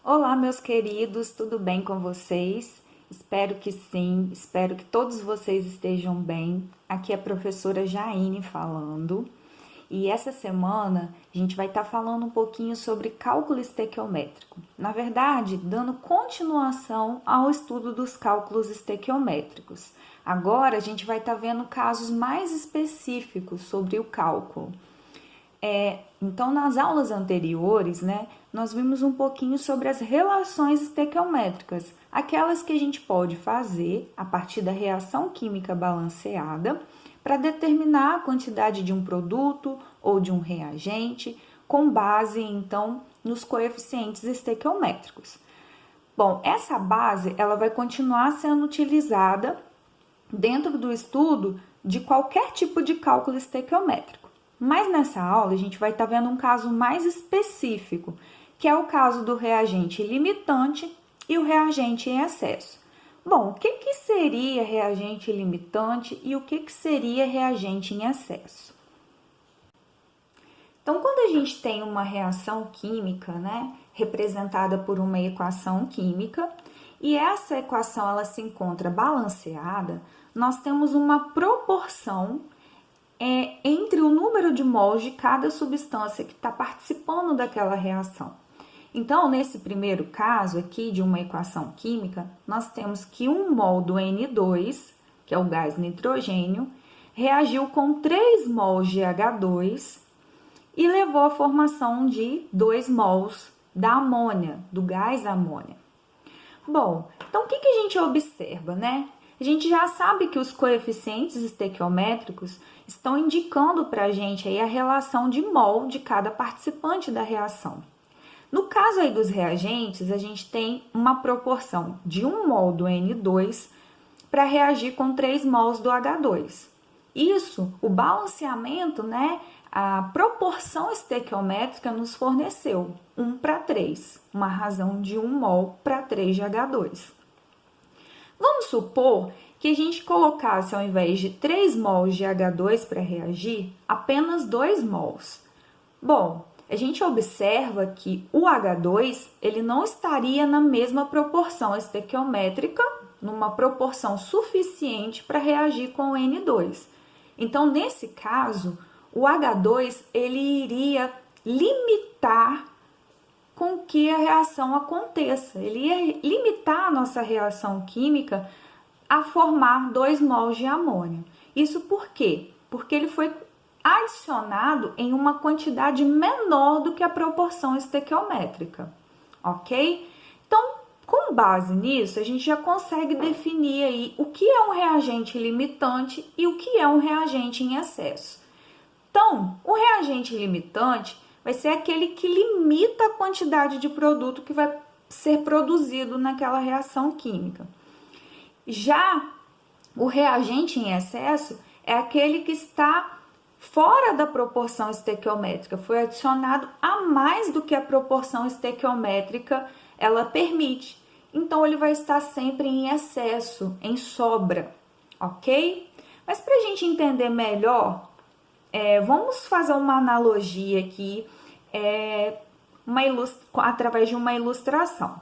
Olá, meus queridos, tudo bem com vocês? Espero que sim, espero que todos vocês estejam bem. Aqui é a professora Jaine falando. E essa semana a gente vai estar falando um pouquinho sobre cálculo estequiométrico. Na verdade, dando continuação ao estudo dos cálculos estequiométricos. Agora a gente vai estar vendo casos mais específicos sobre o cálculo. Então, nas aulas anteriores, nós vimos um pouquinho sobre as relações estequiométricas, aquelas que a gente pode fazer a partir da reação química balanceada para determinar a quantidade de um produto ou de um reagente, com base, então, nos coeficientes estequiométricos. Bom, essa base ela vai continuar sendo utilizada dentro do estudo de qualquer tipo de cálculo estequiométrico. Mas nessa aula a gente vai estar vendo um caso mais específico, que é o caso do reagente limitante e o reagente em excesso. Bom, o que seria reagente limitante e o que seria reagente em excesso? Então, quando a gente tem uma reação química, representada por uma equação química, e essa equação ela se encontra balanceada, nós temos uma proporção entre o número de mols de cada substância que está participando daquela reação. Então, nesse primeiro caso aqui de uma equação química, nós temos que 1 mol do N2, que é o gás nitrogênio, reagiu com 3 mols de H2 e levou à formação de 2 mols da amônia, do gás amônia. Bom, então o que a gente observa, A gente já sabe que os coeficientes estequiométricos estão indicando para a gente aí a relação de mol de cada participante da reação. No caso aí dos reagentes, a gente tem uma proporção de 1 mol do N2 para reagir com 3 mols do H2. Isso, o balanceamento, a proporção estequiométrica nos forneceu 1 para 3, uma razão de 1 mol para 3 de H2. Vamos supor que a gente colocasse, ao invés de 3 mols de H2 para reagir, apenas 2 mols. Bom, a gente observa que o H2 ele não estaria na mesma proporção estequiométrica, numa proporção suficiente para reagir com o N2. Então, nesse caso, o H2 ele iria limitar com que a reação aconteça. Ele ia limitar a nossa reação química a formar 2 mols de amônia. Isso por quê? Porque ele foi adicionado em uma quantidade menor do que a proporção estequiométrica, ok? Então, com base nisso, a gente já consegue definir aí o que é um reagente limitante e o que é um reagente em excesso. Então, o reagente limitante vai ser aquele que limita a quantidade de produto que vai ser produzido naquela reação química. Já o reagente em excesso é aquele que está fora da proporção estequiométrica, foi adicionado a mais do que a proporção estequiométrica ela permite. Então, ele vai estar sempre em excesso, em sobra, ok? Mas para a gente entender melhor, vamos fazer uma analogia aqui, através de uma ilustração.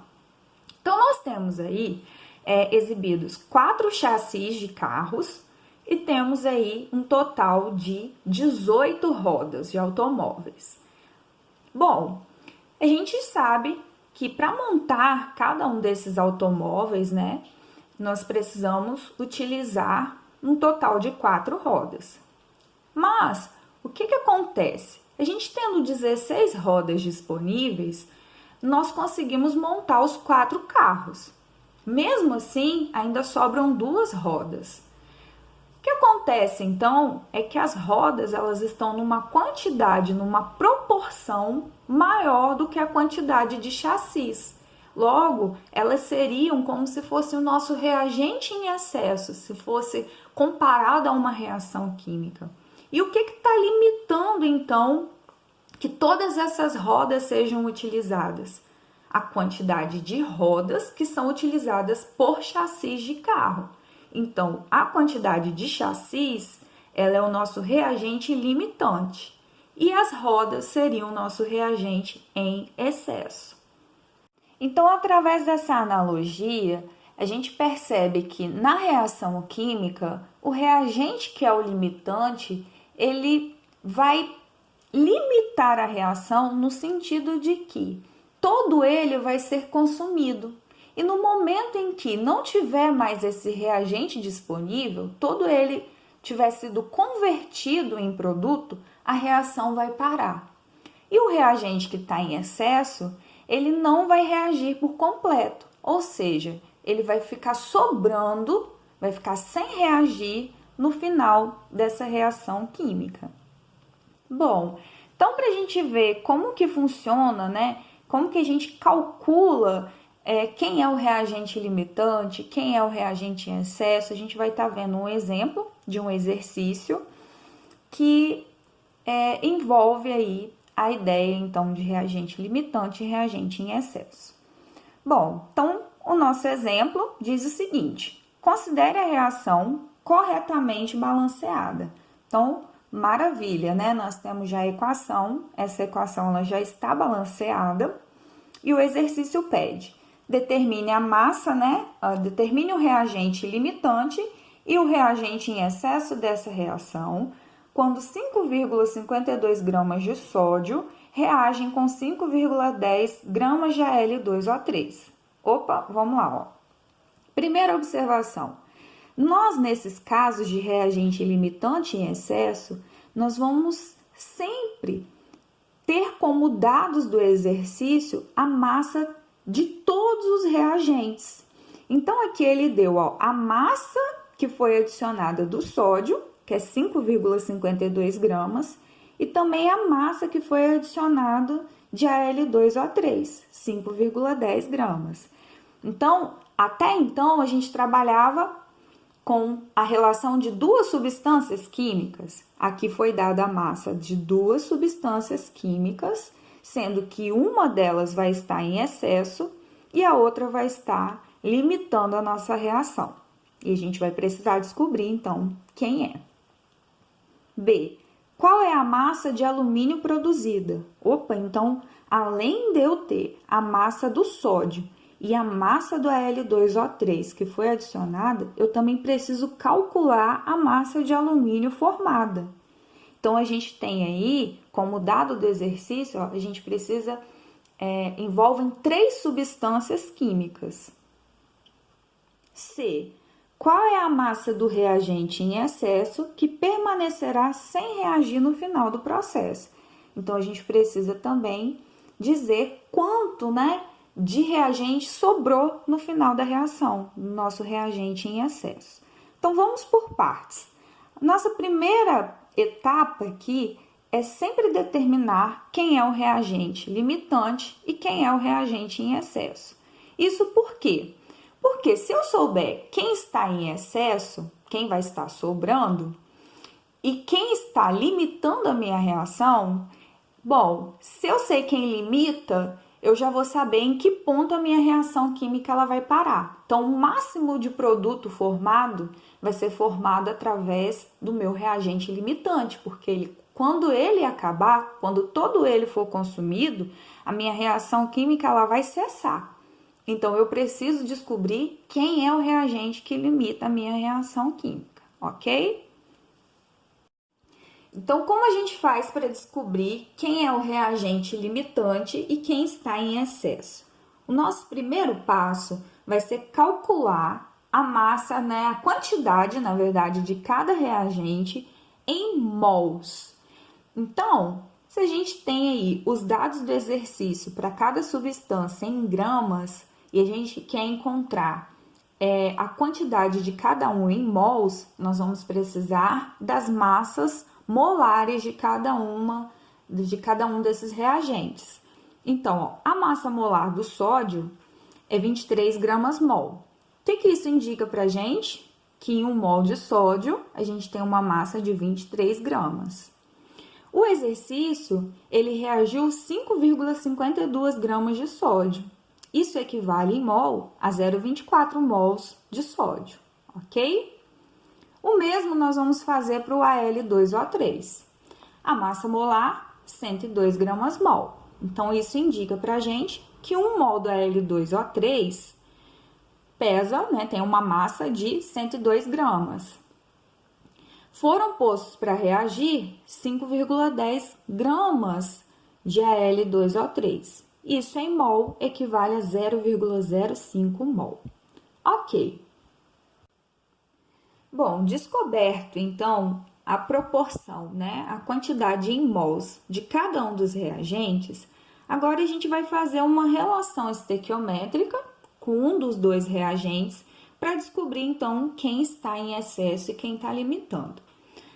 Então, nós temos aí exibidos 4 chassis de carros e temos aí um total de 18 rodas de automóveis. Bom, a gente sabe que para montar cada um desses automóveis, nós precisamos utilizar um total de 4 rodas. Mas, o que acontece? A gente tendo 16 rodas disponíveis, nós conseguimos montar os 4 carros. Mesmo assim, ainda sobram 2 rodas. O que acontece, então, é que as rodas elas estão numa quantidade, numa proporção maior do que a quantidade de chassis. Logo, elas seriam como se fosse o nosso reagente em excesso, se fosse comparado a uma reação química. E o que está limitando, então, que todas essas rodas sejam utilizadas? A quantidade de rodas que são utilizadas por chassis de carro. Então, a quantidade de chassis, ela é o nosso reagente limitante. E as rodas seriam o nosso reagente em excesso. Então, através dessa analogia, a gente percebe que na reação química, o reagente que é o limitante, ele vai limitar a reação no sentido de que todo ele vai ser consumido. E no momento em que não tiver mais esse reagente disponível, todo ele tiver sido convertido em produto, a reação vai parar. E o reagente que está em excesso, ele não vai reagir por completo, ou seja, ele vai ficar sobrando, vai ficar sem reagir no final dessa reação química. Bom, então para a gente ver como que funciona, né? Como que a gente calcula quem é o reagente limitante, quem é o reagente em excesso, a gente vai estar vendo um exemplo de um exercício que envolve aí a ideia, então, de reagente limitante e reagente em excesso. Bom, então, o nosso exemplo diz o seguinte: considere a reação corretamente balanceada. Então, maravilha, né? Nós temos já a equação, essa equação ela já está balanceada e o exercício pede: determine a massa, né? Determine o reagente limitante e o reagente em excesso dessa reação, quando 5,52 gramas de sódio reagem com 5,10 gramas de Al2O3. Opa, vamos lá, ó. Primeira observação. Nós, nesses casos de reagente limitante em excesso, nós vamos sempre ter como dados do exercício a massa de todos os reagentes. Então, aqui ele deu a massa que foi adicionada do sódio, que é 5,52 gramas, e também a massa que foi adicionada de Al2O3, 5,10 gramas. Então, até então, a gente trabalhava com a relação de duas substâncias químicas. Aqui foi dada a massa de duas substâncias químicas, sendo que uma delas vai estar em excesso e a outra vai estar limitando a nossa reação. E a gente vai precisar descobrir, então, quem é. B. Qual é a massa de alumínio produzida? Opa, então, além de eu ter a massa do sódio e a massa do Al2O3 que foi adicionada, eu também preciso calcular a massa de alumínio formada. Então, a gente tem aí, como dado do exercício, ó, a gente precisa, envolvem 3 substâncias químicas. C. Qual é a massa do reagente em excesso que permanecerá sem reagir no final do processo? Então, a gente precisa também dizer quanto, né, de reagente sobrou no final da reação, no nosso reagente em excesso. Então, vamos por partes. Nossa primeira etapa aqui é sempre determinar quem é o reagente limitante e quem é o reagente em excesso. Isso por quê? Porque se eu souber quem está em excesso, quem vai estar sobrando, e quem está limitando a minha reação, bom, se eu sei quem limita, eu já vou saber em que ponto a minha reação química ela vai parar. Então, o máximo de produto formado vai ser formado através do meu reagente limitante, porque quando ele acabar, quando todo ele for consumido, a minha reação química ela vai cessar. Então, eu preciso descobrir quem é o reagente que limita a minha reação química, ok? Então, como a gente faz para descobrir quem é o reagente limitante e quem está em excesso? O nosso primeiro passo vai ser calcular a massa, né, a quantidade, na verdade, de cada reagente em mols. Então, se a gente tem aí os dados do exercício para cada substância em gramas e a gente quer encontrar a quantidade de cada um em mols, nós vamos precisar das massas molares de cada um desses reagentes. Então, ó, a massa molar do sódio é 23 gramas mol. O que isso indica para a gente? Que em 1 mol de sódio, a gente tem uma massa de 23 gramas. O exercício, ele reagiu 5,52 gramas de sódio. Isso equivale em mol a 0,24 mols de sódio, ok? O mesmo nós vamos fazer para o Al2O3. A massa molar, 102 gramas mol. Então, isso indica para a gente que 1 mol do Al2O3 pesa, né, tem uma massa de 102 gramas. Foram postos para reagir 5,10 gramas de Al2O3. Isso em mol equivale a 0,05 mol. Ok. Bom, descoberto então a proporção, né, a quantidade em mols de cada um dos reagentes, agora a gente vai fazer uma relação estequiométrica com um dos dois reagentes para descobrir então quem está em excesso e quem está limitando.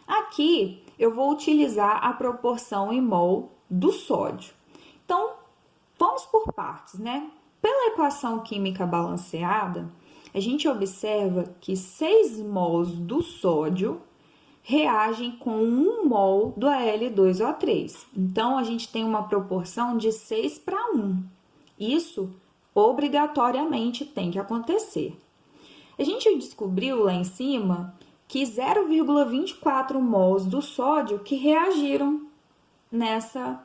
Aqui eu vou utilizar a proporção em mol do sódio. Então, vamos por partes, né? Pela equação química balanceada, a gente observa que 6 mols do sódio reagem com 1 mol do Al2O3. Então, a gente tem uma proporção de 6 para 1. Isso obrigatoriamente tem que acontecer. A gente descobriu lá em cima que 0,24 mols do sódio que reagiram nessa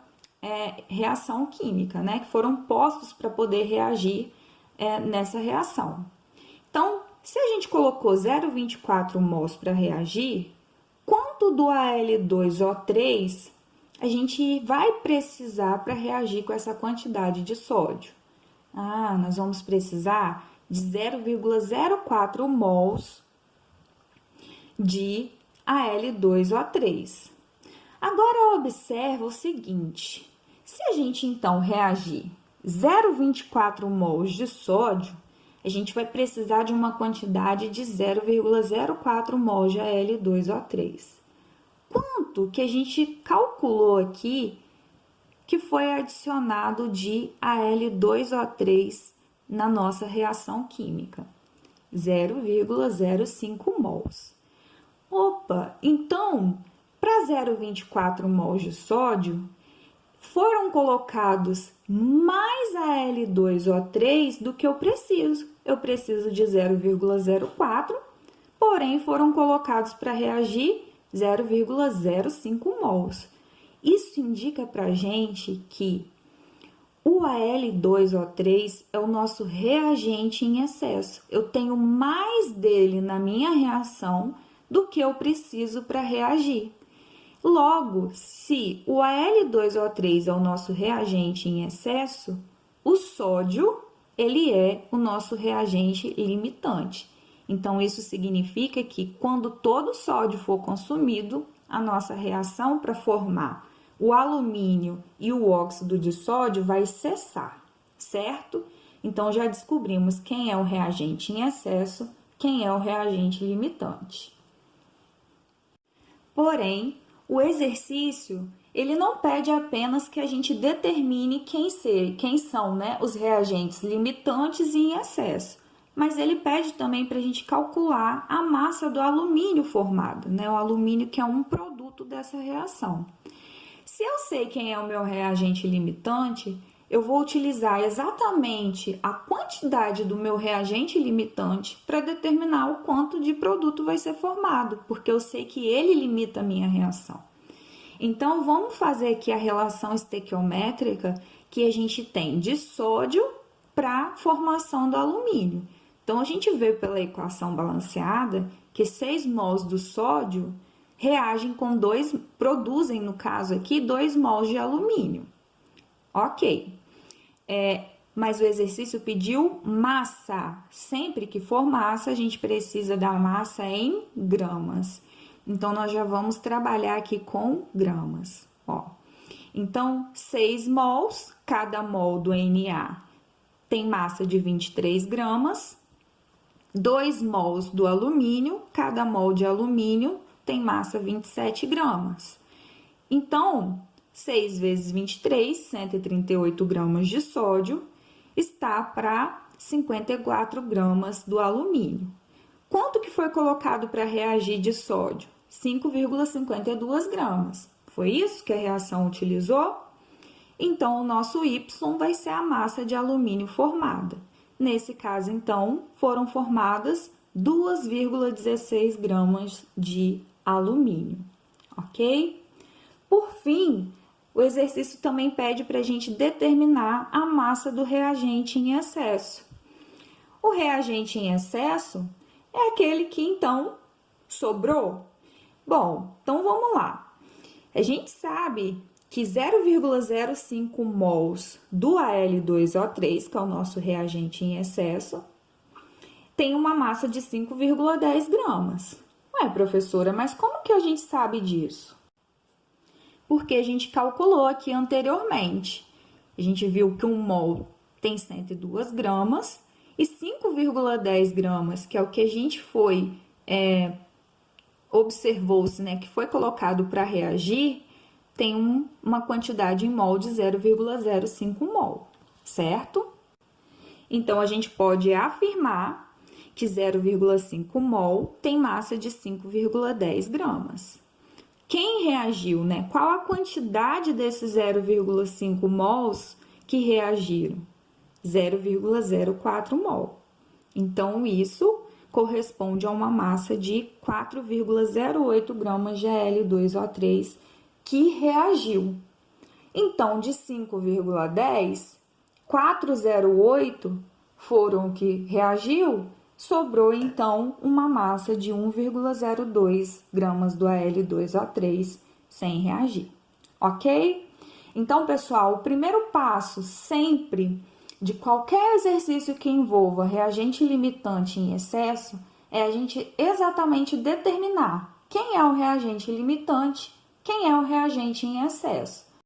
reação química, né? Que foram postos para poder reagir nessa reação. Então, se a gente colocou 0,24 mols para reagir, quanto do Al2O3 a gente vai precisar para reagir com essa quantidade de sódio? Nós vamos precisar de 0,04 mols de Al2O3. Agora, observa o seguinte, se a gente então reagir 0,24 mols de sódio, a gente vai precisar de uma quantidade de 0,04 mols de Al2O3. Quanto que a gente calculou aqui que foi adicionado de Al2O3 na nossa reação química? 0,05 mols. Opa, então, para 0,24 mols de sódio, foram colocados mais Al2O3 do que eu preciso. Eu preciso de 0,04, porém foram colocados para reagir 0,05 mols. Isso indica para a gente que o Al2O3 é o nosso reagente em excesso. Eu tenho mais dele na minha reação do que eu preciso para reagir. Logo, se o Al2O3 é o nosso reagente em excesso, o sódio, ele é o nosso reagente limitante. Então, isso significa que quando todo o sódio for consumido, a nossa reação para formar o alumínio e o óxido de sódio vai cessar, certo? Então, já descobrimos quem é o reagente em excesso, quem é o reagente limitante. Porém, o exercício, ele não pede apenas que a gente determine quem são, né, os reagentes limitantes e em excesso, mas ele pede também para a gente calcular a massa do alumínio formado, né, o alumínio que é um produto dessa reação. Se eu sei quem é o meu reagente limitante, eu vou utilizar exatamente a quantidade do meu reagente limitante para determinar o quanto de produto vai ser formado, porque eu sei que ele limita a minha reação. Então, vamos fazer aqui a relação estequiométrica que a gente tem de sódio para a formação do alumínio. Então, a gente vê pela equação balanceada que 6 mols do sódio produzem, no caso aqui, 2 mols de alumínio. Ok. Mas o exercício pediu massa. Sempre que for massa, a gente precisa da massa em gramas. Então, nós já vamos trabalhar aqui com gramas. Então, 6 mols, cada mol do Na tem massa de 23 gramas. 2 mols do alumínio, cada mol de alumínio tem massa 27 gramas. Então, 6 vezes 23, 138 gramas de sódio, está para 54 gramas do alumínio. Quanto que foi colocado para reagir de sódio? 5,52 gramas. Foi isso que a reação utilizou? Então, o nosso Y vai ser a massa de alumínio formada. Nesse caso, então, foram formadas 2,16 gramas de alumínio, ok? Por fim, o exercício também pede para a gente determinar a massa do reagente em excesso. O reagente em excesso é aquele que, então, sobrou. Bom, então vamos lá. A gente sabe que 0,05 mols do Al2O3, que é o nosso reagente em excesso, tem uma massa de 5,10 gramas. Ué, professora, mas como que a gente sabe disso? Porque a gente calculou aqui anteriormente. A gente viu que um mol tem 102 gramas e 5,10 gramas, que é o que a gente observou-se, né, que foi colocado para reagir, tem uma quantidade em mol de 0,05 mol, certo? Então, a gente pode afirmar que 0,5 mol tem massa de 5,10 gramas. Quem reagiu, né? Qual a quantidade desses 0,5 mols que reagiram? 0,04 mol. Então, isso corresponde a uma massa de 4,08 gramas de Al2O3 que reagiu. Então, de 5,10, 4,08 foram o que reagiu, sobrou então uma massa de 1,02 gramas do Al2O3 sem reagir, ok? Então, pessoal, o primeiro passo sempre de qualquer exercício que envolva reagente limitante em excesso é a gente exatamente determinar quem é o reagente limitante, quem é o reagente em excesso.